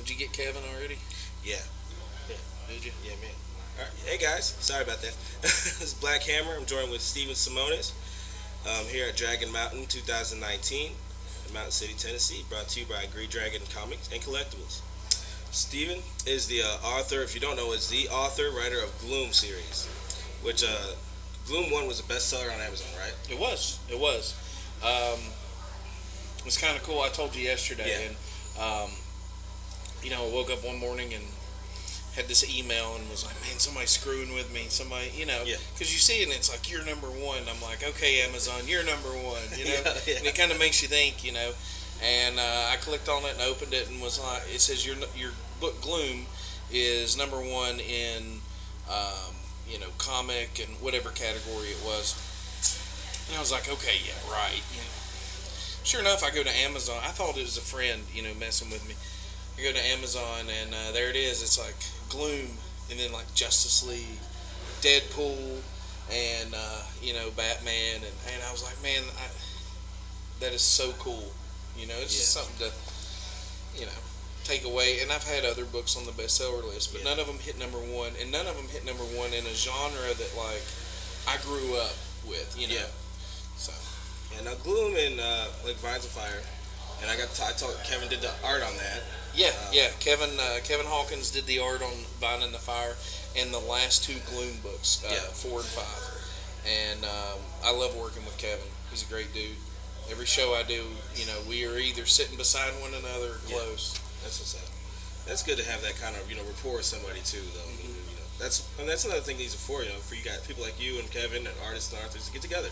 Did you get Kevin already? Yeah. Yeah. Did you? Yeah, man. All right. Hey guys, sorry about that. This is Black Hammer. I'm joined with Steven Semones here at Dragon Mountain 2019 in Mountain City, Tennessee. Brought to you by Green Dragon Comics and Collectibles. Steven is the author, if you don't know, is the author, writer of Gloom series, which Gloom 1 was a bestseller on Amazon, right? It was. It was. Um, it was kind of cool. I told you yesterday, Yeah. and I woke up one morning and had this email and was like, man, somebody's screwing with me. Somebody, Yeah. because you see it and it's like, you're number one. I'm like, okay, Amazon, you're number one, Yeah. And it kind of makes you think, And I clicked on it and opened it and was like, it says your book Gloom is number one in, comic and whatever category it was. And I was like, okay, yeah, right. Sure enough, I go to Amazon. I thought it was a friend, messing with me. I go to Amazon and there it is. It's like Gloom, and then like Justice League, Deadpool, and Batman, and I was like, man, that is so cool. It's just something to, take away. And I've had other books on the bestseller list, but none of them hit number one, and none of them hit number one in a genre that like I grew up with. Yeah. So. Yeah. Now Gloom and like Vines of Fire, and I told Kevin did the art on that. Yeah. Kevin Hawkins did the art on Vine in the Fire and the last two Gloom books, 4 and 5. And I love working with Kevin. He's a great dude. Every show I do, we are either sitting beside one another or close. That's what's up. That's good to have that kind of rapport with somebody too, though. Mm-hmm. That's another thing these are for. For you guys, people like you and Kevin and artists and authors to get together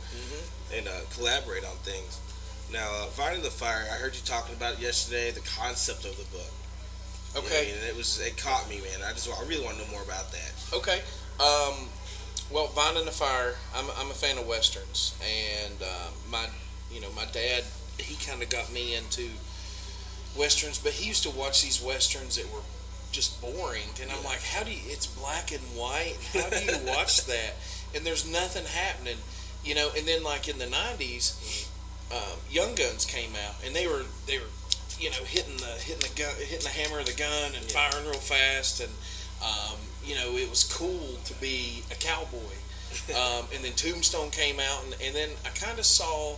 and collaborate on things. Now, Vine in the Fire, I heard you talking about it yesterday. The concept of the book. Okay. It caught me, man. I really want to know more about that. Okay. Well, Vine in the Fire. I'm a fan of westerns, and my dad, he kind of got me into westerns, but he used to watch these westerns that were just boring, and I'm like, it's black and white, how do you watch that? And there's nothing happening, and then like in the 90s, Young Guns came out, and they were hitting the hammer of the gun and firing real fast, and it was cool to be a cowboy. And then Tombstone came out, and then I kind of saw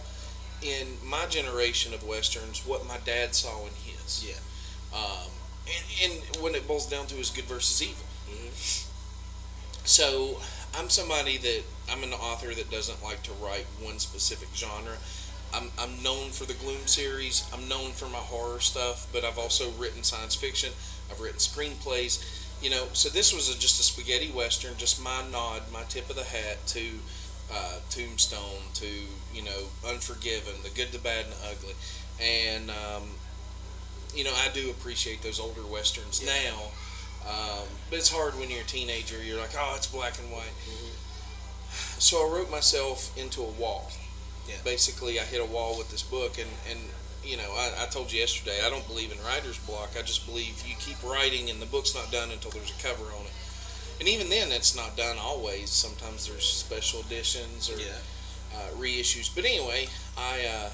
in my generation of westerns what my dad saw in his. Yeah. And when it boils down to is good versus evil. Mm-hmm. So I'm an author that doesn't like to write one specific genre. I'm known for the Gloom series. I'm known for my horror stuff, but I've also written science fiction. I've written screenplays. So this was just a spaghetti western, just my nod, my tip of the hat to Tombstone, to Unforgiven, The Good, the Bad, and the Ugly, and I do appreciate those older westerns now, but it's hard when you're a teenager. You're like, oh, it's black and white. Mm-hmm. So I wrote myself into a wall. Yeah. Basically, I hit a wall with this book, and I told you yesterday, I don't believe in writer's block. I just believe you keep writing, and the book's not done until there's a cover on it. And even then, it's not done always. Sometimes there's special editions or reissues. But anyway, I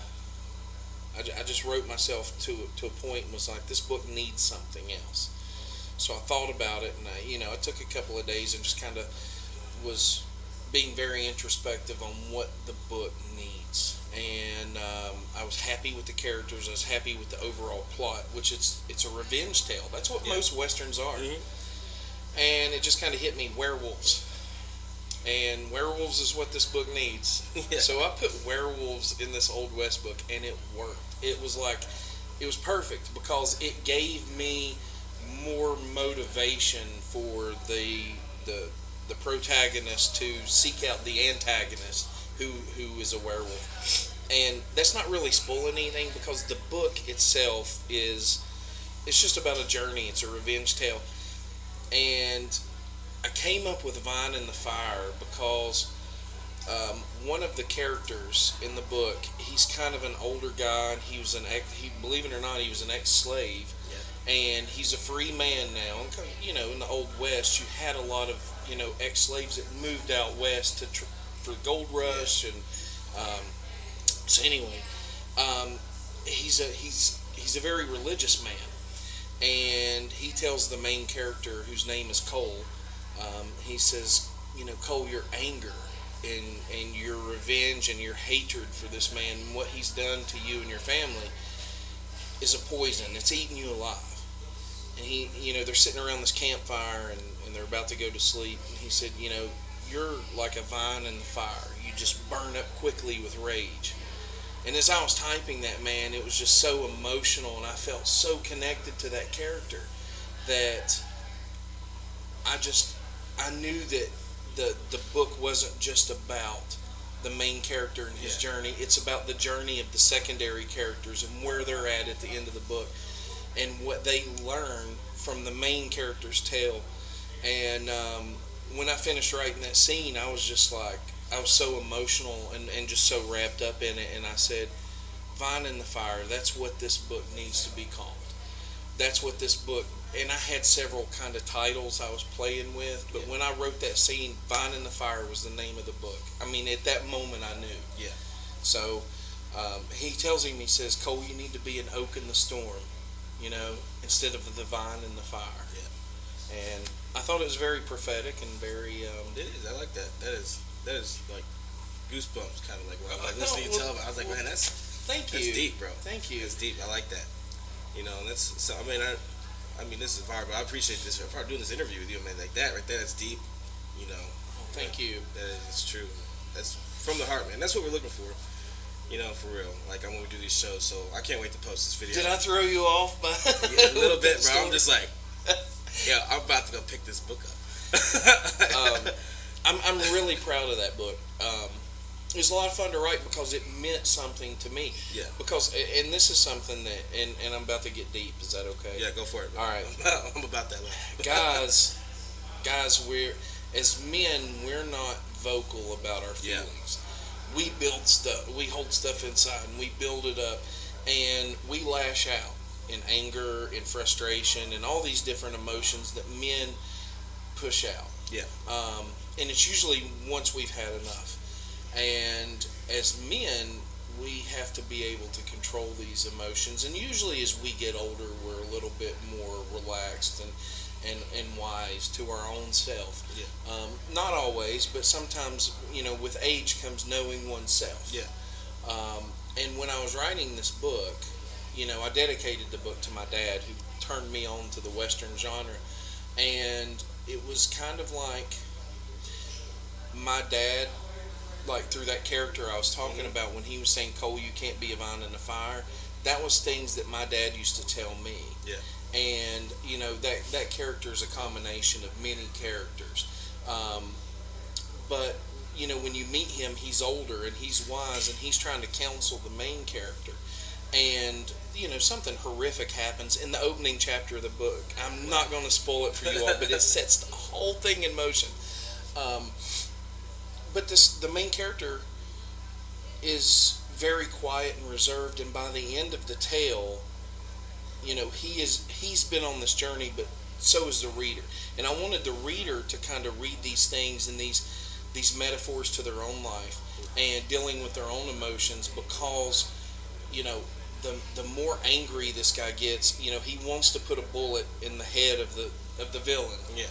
just wrote myself to a point and was like, this book needs something else. So I thought about it, and I took a couple of days and just kind of was being very introspective on what the book needs. And I was happy with the characters. I was happy with the overall plot, which it's a revenge tale. That's what most westerns are. Mm-hmm. And it just kind of hit me, werewolves. And werewolves is what this book needs. Yeah. So I put werewolves in this Old West book, and it worked. It was perfect because it gave me more motivation for the protagonist to seek out the antagonist who is a werewolf. And that's not really spoiling anything because the book itself it's just about a journey. It's a revenge tale. And I came up with Vine in the Fire because one of the characters in the book, he's kind of an older guy. He was believe it or not, he was an ex-slave, and he's a free man now. And in the Old West, you had a lot of ex-slaves that moved out west for the gold rush, and so anyway, he's a very religious man. And and he tells the main character, whose name is Cole, he says, Cole, your anger and your revenge and your hatred for this man and what he's done to you and your family is a poison. It's eating you alive. And they're sitting around this campfire and they're about to go to sleep. And he said, you're like a vine in the fire. You just burn up quickly with rage. And as I was typing that, man, it was just so emotional, and I felt so connected to that character that I knew that the book wasn't just about the main character and his journey. It's about the journey of the secondary characters and where they're at the end of the book and what they learn from the main character's tale. And when I finished writing that scene, I was just like, I was so emotional and just so wrapped up in it. And I said, Vine in the Fire, that's what this book needs to be called. That's what this book, and I had several kind of titles I was playing with, but when I wrote that scene, Vine in the Fire was the name of the book. I mean, at that moment I knew. Yeah. So he tells him, he says, Cole, you need to be an oak in the storm, instead of the vine in the fire. Yeah. And I thought it was very prophetic and very... It is. I like that. That is like goosebumps, kind of like when I'm listening to you tell me. I was like, man, that's deep, bro. Thank you. That's deep. I like that. And that's so. I mean, this is hard, but I appreciate this. I'm probably doing this interview with you, man. Like that right there, that's deep. Thank you. That is true. That's from the heart, man. That's what we're looking for. For real. Like when we do these shows, so I can't wait to post this video. Did I throw you off by a little bit, bro? I'm just like, I'm about to go pick this book up. I'm really proud of that book. It was a lot of fun to write because it meant something to me. Yeah. Because, and this is something that, and I'm about to get deep. Is that okay? Yeah, go for it. All right. I'm about that life. guys, as men, we're not vocal about our feelings. Yeah. We build stuff. We hold stuff inside and we build it up, and we lash out in anger, in frustration, and all these different emotions that men push out. Yeah. And it's usually once we've had enough. And as men, we have to be able to control these emotions. And usually as we get older, we're a little bit more relaxed and wise to our own self. Yeah. Not always, but sometimes, with age comes knowing oneself. Yeah. And when I was writing this book, I dedicated the book to my dad, who turned me on to the Western genre. And it was kind of like my dad, like through that character I was talking about, when he was saying, Cole, you can't be a vine in the fire, that was things that my dad used to tell me. Yeah. And that character is a combination of many characters, but when you meet him, he's older and he's wise and he's trying to counsel the main character. And something horrific happens in the opening chapter of the book. I'm not going to spoil it for you all, but it sets the whole thing in motion. But the main character is very quiet and reserved, and by the end of the tale, he's been on this journey, but so is the reader. And I wanted the reader to kind of read these things and these metaphors to their own life and dealing with their own emotions, because the more angry this guy gets, he wants to put a bullet in the head of the villain. Yeah.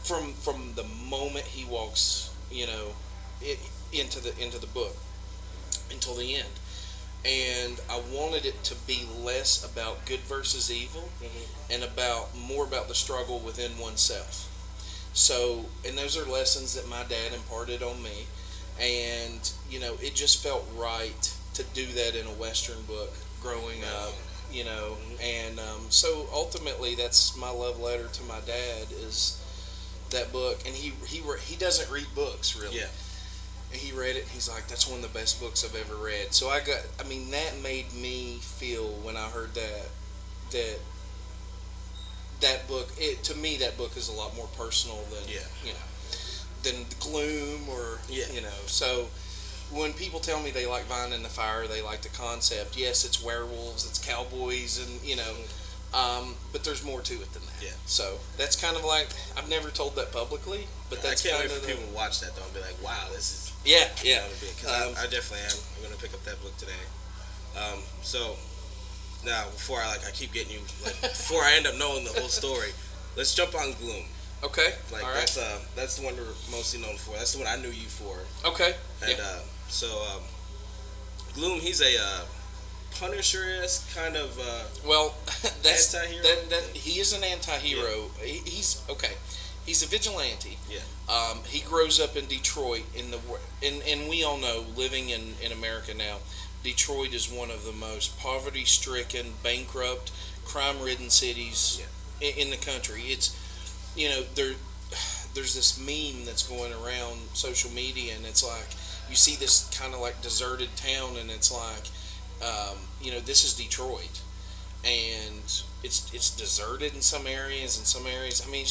From the moment he walks, into the book until the end. And I wanted it to be less about good versus evil, and more about the struggle within oneself. So, and those are lessons that my dad imparted on me, and it just felt right to do that in a Western book growing up, and so ultimately that's my love letter to my dad, is that book. And he doesn't read books really. Yeah. And he read it, and he's like, that's one of the best books I've ever read. So that made me feel, when I heard that book, to me that book is a lot more personal than than gloom or so when people tell me they like Vine in the Fire, they like the concept. Yes, it's werewolves, it's cowboys, and but there's more to it than that. Yeah. So that's kind of like, I've never told that publicly, but that's I can't kind wait of for people to watch that though and be like, wow, this is yeah. Because I definitely am. I'm gonna pick up that book today. So Now, before I keep getting you, before I end up knowing the whole story, let's jump on Gloom. Okay. Like All right. that's the one you're mostly known for. That's the one I knew you for. Okay. And Yeah. so Gloom, he's a Punisher-esque kind of Well, that's anti-hero. that he is an anti-hero. He's okay. He's a vigilante. Yeah. He grows up in Detroit and we all know, living in America now, Detroit is one of the most poverty-stricken, bankrupt, crime-ridden cities in the country. It's, there's this meme that's going around social media, and it's like you see this kind of like deserted town, and it's like, this is Detroit, and it's deserted in some areas. In some areas, I mean,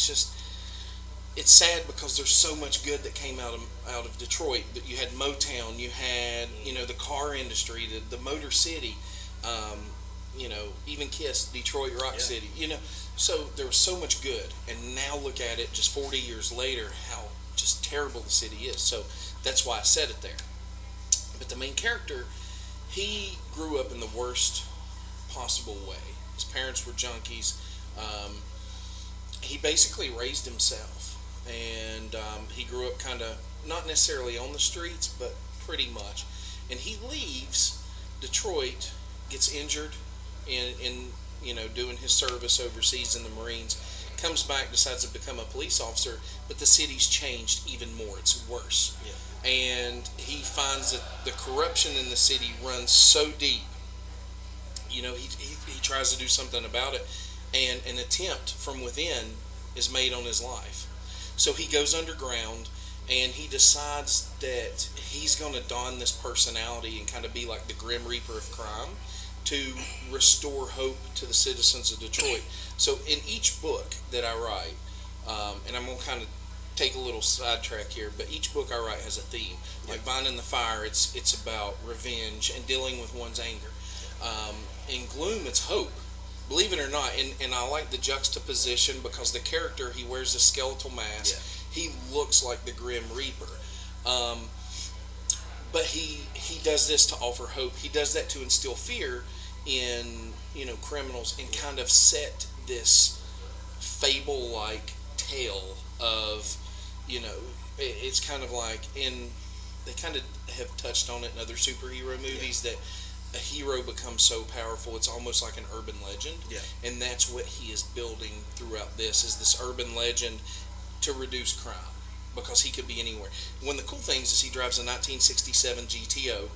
it's sad because there's so much good that came out of Detroit. That you had Motown, you had the car industry, the Motor City, even Kiss, Detroit Rock City. So there was so much good, and now look at it, just 40 years later, how just terrible the city is. So that's why I said it there. But the main character, he grew up in the worst possible way. His parents were junkies. He basically raised himself, and he grew up kind of not necessarily on the streets, but pretty much. And he leaves Detroit, gets injured in doing his service overseas in the Marines, comes back, decides to become a police officer, but the city's changed even more. It's worse. Yeah. And he finds that the corruption in the city runs so deep. He tries to do something about it, and an attempt from within is made on his life. So he goes underground, and he decides that he's going to don this personality and kind of be like the Grim Reaper of crime to restore hope to the citizens of Detroit. So in each book that I write, and I'm going to kind of take a little sidetrack here, but each book I write has a theme. Like Vine in the Fire, it's about revenge and dealing with one's anger. In Gloom, it's hope. Believe it or not, and I like the juxtaposition because the character, he wears a skeletal mask. Yeah. He looks like the Grim Reaper. But he does this to offer hope. He does that to instill fear in criminals and kind of set this fable-like tale of it's kind of like they kind of have touched on it in other superhero movies that a hero becomes so powerful it's almost like an urban legend. Yeah. And that's what he is building throughout this, is this urban legend to reduce crime, because he could be anywhere. One of the cool things is he drives a 1967 GTO.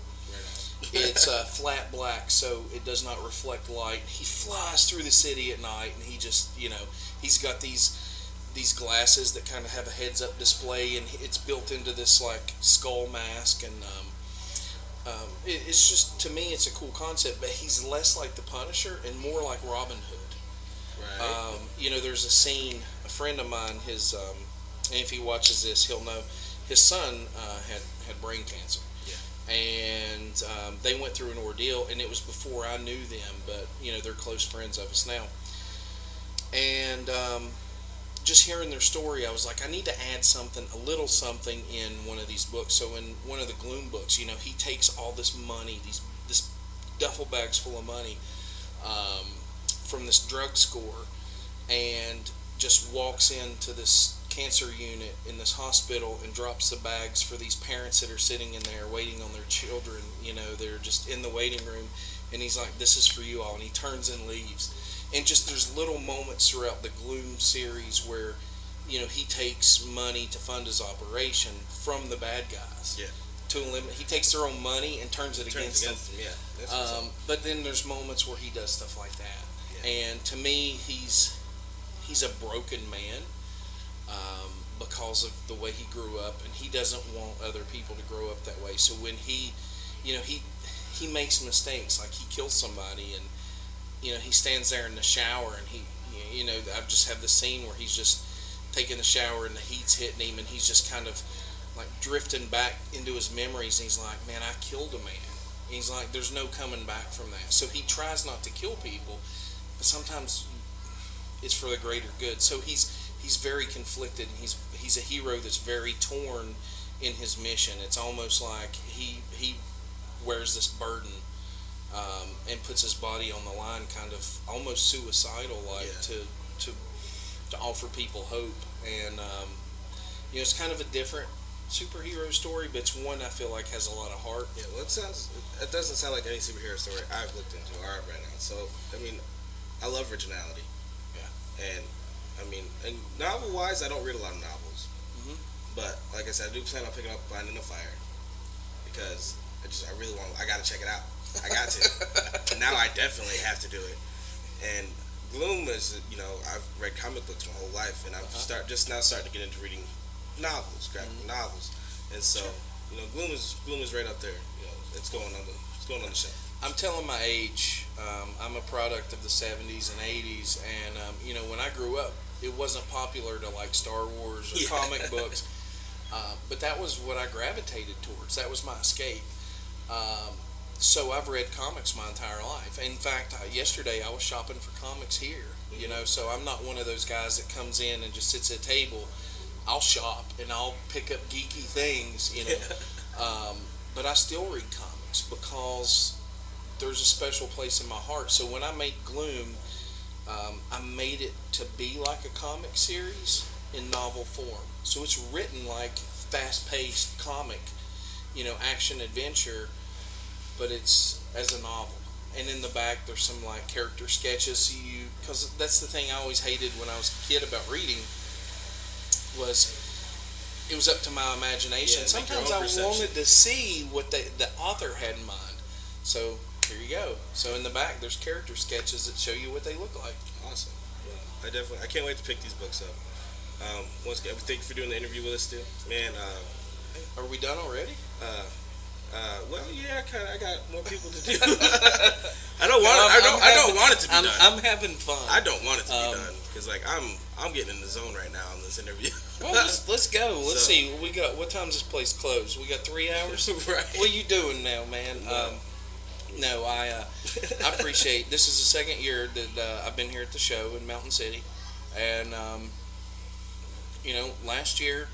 It's flat black, so it does not reflect light. He flies through the city at night, and he just he's got these glasses that kind of have a heads-up display, and it's built into this like skull mask, and it's just, to me, it's a cool concept. But he's less like the Punisher and more like Robin Hood. Right. There's a scene. A friend of mine, and if he watches this, he'll know his son had brain cancer. Yeah. And they went through an ordeal, and it was before I knew them, but they're close friends of us now. And just hearing their story, I was like, I need to add a little something in one of these books. So in one of the Gloom books, he takes all this money, this duffel bags full of money, from this drug score, and just walks into this cancer unit in this hospital and drops the bags for these parents that are sitting in there waiting on their children. They're just in the waiting room, and he's like, this is for you all, and he turns and leaves. And just there's little moments throughout the Gloom series where he takes money to fund his operation from the bad guys. Yeah. To limit, he takes their own money and turns it against them. Yeah. But then there's moments where he does stuff like that. Yeah. And to me, he's a broken man, because of the way he grew up, and he doesn't want other people to grow up that way. So when he makes mistakes, like he kills somebody, and he stands there in the shower, and I just have the scene where he's just taking the shower and the heat's hitting him, and he's just kind of like drifting back into his memories, and he's like, man, I killed a man. And he's like, there's no coming back from that. So he tries not to kill people, but sometimes it's for the greater good. So he's very conflicted, and he's a hero that's very torn in his mission. It's almost like he wears this burden and puts his body on the line, kind of almost suicidal, like Yeah. to to offer people hope. And it's kind of a different superhero story, but it's one I feel like has a lot of heart. Yeah, well, it doesn't sound like any superhero story I've looked into or art right now. So, I mean, I love originality. Yeah. And, I mean, and novel wise, I don't read a lot of novels. Hmm. But, like I said, I do plan on picking up Finding the Fire because I really I gotta check it out. I got to. Now I definitely have to do it. And Gloom is, I've read comic books my whole life, and I'm just now starting to get into reading novels, graphic novels, and so Gloom is right up there. It's going on the shelf. I'm telling my age. I'm a product of the 70s and 80s, and when I grew up, it wasn't popular to like Star Wars or comic books, but that was what I gravitated towards. That was my escape. So I've read comics my entire life. In fact, yesterday I was shopping for comics here. So I'm not one of those guys that comes in and just sits at a table. I'll shop and I'll pick up geeky things. But I still read comics because there's a special place in my heart. So when I make Gloom, I made it to be like a comic series in novel form. So it's written like fast-paced comic, action adventure, but it's as a novel. And in the back, there's some like character sketches. Because that's the thing I always hated when I was a kid about reading, was it was up to my imagination. Yeah, Sometimes I wanted to see what the author had in mind. So here you go. So in the back, there's character sketches that show you what they look like. Awesome. Yeah, I can't wait to pick these books up. Once again, thank you for doing the interview with us, too. Man, Are we done already? well, yeah, I got more people to do. I don't want it to be done. I'm having fun. I don't want it to be done because I'm getting in the zone right now on this interview. Well, let's go. Let's see. We got what time's this place closed? We got 3 hours. Right. What are you doing now, man? No, I appreciate. This is the second year that I've been here at the show in Mountain City, and last year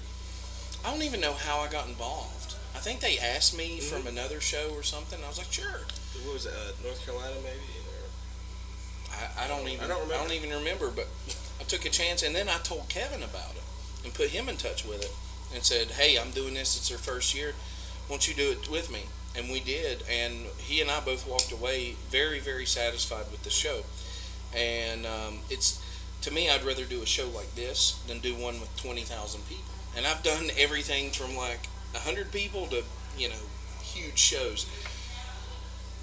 I don't even know how I got involved. I think they asked me from another show or something. I was like, sure. What was it? North Carolina, maybe? I don't even remember. But I took a chance, and then I told Kevin about it and put him in touch with it, and said, "Hey, I'm doing this. It's our first year. Won't you do it with me?" And we did, and he and I both walked away very, very satisfied with the show. And to me, I'd rather do a show like this than do one with 20,000 people. And I've done everything from like 100 people to huge shows.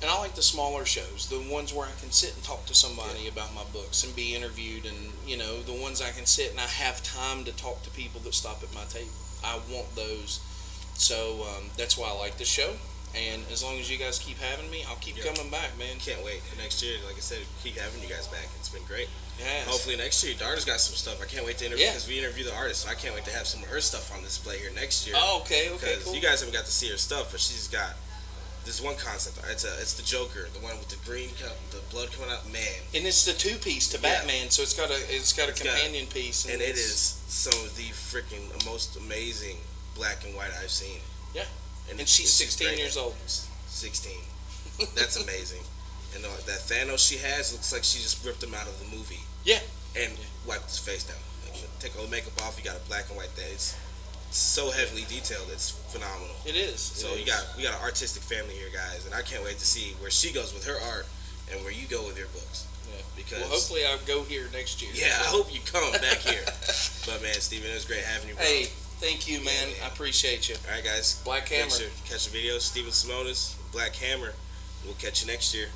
And I like the smaller shows, the ones where I can sit and talk to somebody about my books and be interviewed, and the ones I can sit and I have time to talk to people that stop at my table. I want those. So that's why I like the show. And as long as you guys keep having me, I'll keep coming back, man. Can't wait. Next year, like I said, keep having you guys back. It's been great. Yes. Hopefully next year, Darta's got some stuff. I can't wait to interview because we interview the artist. So I can't wait to have some of her stuff on display here next year. Oh, okay, Because cool. you guys haven't got to see her stuff, but she's got this one concept. It's the Joker, the one with the green, the blood coming out. Man, and it's the 2-piece to Batman, so it's got a companion piece, and it is some of the freaking most amazing black and white I've seen. Yeah, and she's 16 years old. 16. That's amazing. And that Thanos she has looks like she just ripped him out of the movie. Yeah. And wiped his face down. Like, take all the makeup off, you got a black and white thing. It's so heavily detailed. It's phenomenal. It is. So we got an artistic family here, guys, and I can't wait to see where she goes with her art and where you go with your books. Yeah. Because hopefully I'll go here next year. Yeah, I hope you come back here. But man, Steven, it was great having you, bro. Hey, thank you, man. I appreciate you. All right, guys. Black Hammer. Catch the video. Steven Semones, Black Hammer. We'll catch you next year.